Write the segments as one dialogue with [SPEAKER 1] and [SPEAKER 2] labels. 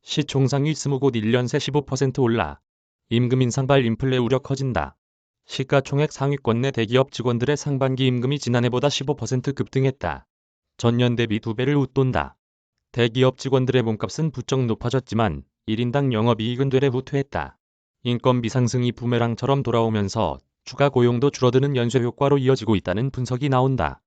[SPEAKER 1] 시총상위 20곳 1년 새 15% 올라. 임금 인상발 인플레 우려 커진다. 시가총액 상위권 내 대기업 직원들의 상반기 임금이 지난해보다 15% 급등했다. 전년 대비 2배를 웃돈다. 대기업 직원들의 몸값은 부쩍 높아졌지만 1인당 영업이익은 되레 후퇴했다. 인건비 상승이 부메랑처럼 돌아오면서 추가 고용도 줄어드는 연쇄 효과로 이어지고 있다는 분석이 나온다.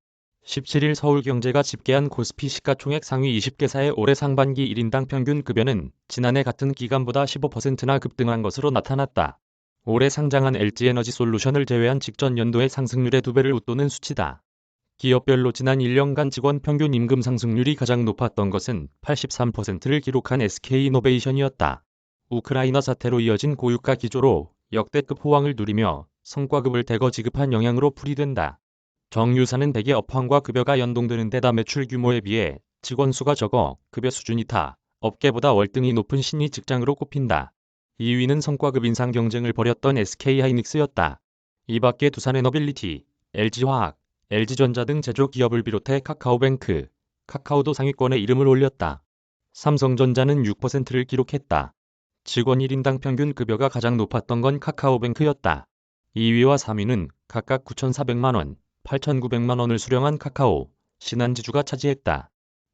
[SPEAKER 1] 17일 서울경제가 집계한 코스피 시가총액 상위 20개사의 올해 상반기 1인당 평균 급여는 지난해 같은 기간보다 15%나 급등한 것으로 나타났다. 올해 상장한 LG에너지솔루션을 제외한 직전 연도의 상승률의 2배를 웃도는 수치다. 기업별로 지난 1년간 직원 평균 임금 상승률이 가장 높았던 것은 83%를 기록한 SK이노베이션이었다. 우크라이나 사태로 이어진 고유가 기조로 역대급 호황을 누리며 성과급을 대거 지급한 영향으로 풀이된다. 정유사는 대개 업황과 급여가 연동되는 데다 매출 규모에 비해 직원 수가 적어 급여 수준이 타 업계보다 월등히 높은 신입 직장으로 꼽힌다. 2위는 성과급 인상 경쟁을 벌였던 SK하이닉스였다. 이 밖에 두산에너빌리티, LG화학, LG전자 등 제조기업을 비롯해 카카오뱅크, 카카오도 상위권에 이름을 올렸다. 삼성전자는 6%를 기록했다. 직원 1인당 평균 급여가 가장 높았던 건 카카오뱅크였다. 2위와 3위는 각각 9,400만 원, 8,900만 원을 수령한 카카오, 신한지주가 차지했다.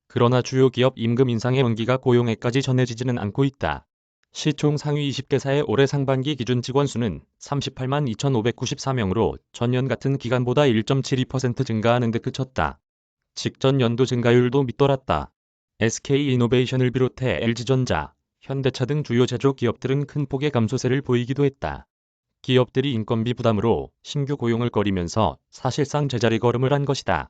[SPEAKER 1] 그러나 주요 기업 임금 인상의 온기가 고용에까지 전해지지는 않고 있다. 시총 상위 20개사의 올해 상반기 기준 직원 수는 38만 2,594명으로 전년 같은 기간보다 1.72% 증가하는 데 그쳤다. 직전 연도 증가율도 밑돌았다. SK이노베이션을 비롯해 LG전자, 현대차 등 주요 제조 기업들은 큰 폭의 감소세를 보이기도 했다. 기업들이 인건비 부담으로 신규 고용을 꺼리면서 사실상 제자리 걸음을 한 것이다.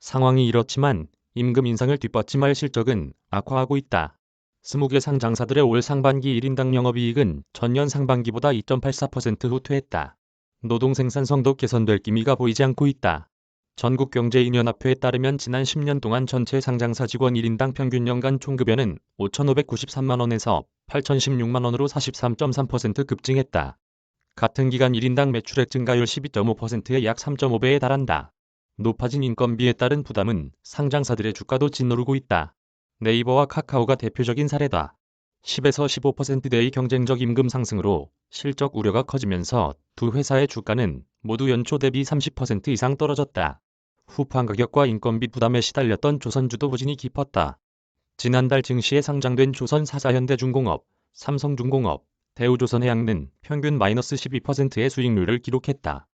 [SPEAKER 1] 상황이 이렇지만 임금 인상을 뒷받침할 실적은 악화하고 있다. 20개 상장사들의 올 상반기 1인당 영업이익은 전년 상반기보다 2.84% 후퇴했다. 노동 생산성도 개선될 기미가 보이지 않고 있다. 전국경제인연합회에 따르면 지난 10년 동안 전체 상장사 직원 1인당 평균 연간 총급여는 5,593만 원에서 8,016만 원으로 43.3% 급증했다. 같은 기간 1인당 매출액 증가율 12.5%의 약 3.5배에 달한다. 높아진 인건비에 따른 부담은 상장사들의 주가도 짓누르고 있다. 네이버와 카카오가 대표적인 사례다. 10에서 15%대의 경쟁적 임금 상승으로 실적 우려가 커지면서 두 회사의 주가는 모두 연초 대비 30% 이상 떨어졌다. 후판 가격과 인건비 부담에 시달렸던 조선주도 부진이 깊었다. 지난달 증시에 상장된 조선사자현대중공업, 삼성중공업, 대우조선해양은 평균 마이너스 12%의 수익률을 기록했다.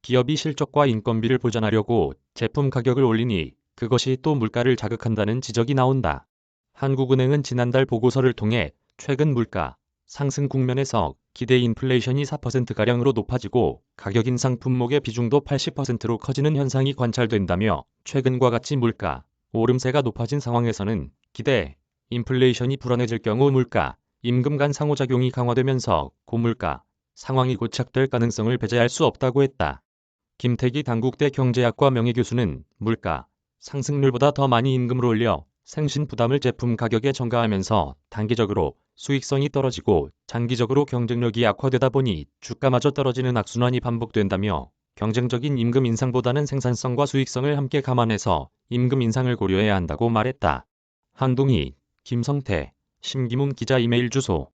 [SPEAKER 1] 기업이 실적과 인건비를 보전하려고 제품 가격을 올리니 그것이 또 물가를 자극한다는 지적이 나온다. 한국은행은 지난달 보고서를 통해 최근 물가 상승 국면에서 기대 인플레이션이 4%가량으로 높아지고 가격 인상 품목의 비중도 80%로 커지는 현상이 관찰된다며 최근과 같이 물가 오름세가 높아진 상황에서는 기대 인플레이션이 불안해질 경우 물가 임금 간 상호작용이 강화되면서 고물가 상황이 고착될 가능성을 배제할 수 없다고 했다. 김태기 단국대 경제학과 명예교수는 물가 상승률보다 더 많이 임금을 올려 생신 부담을 제품 가격에 전가하면서 단기적으로 수익성이 떨어지고 장기적으로 경쟁력이 악화되다 보니 주가마저 떨어지는 악순환이 반복된다며 경쟁적인 임금 인상보다는 생산성과 수익성을 함께 감안해서 임금 인상을 고려해야 한다고 말했다. 한동희, 김성태, 심기문 기자 이메일 주소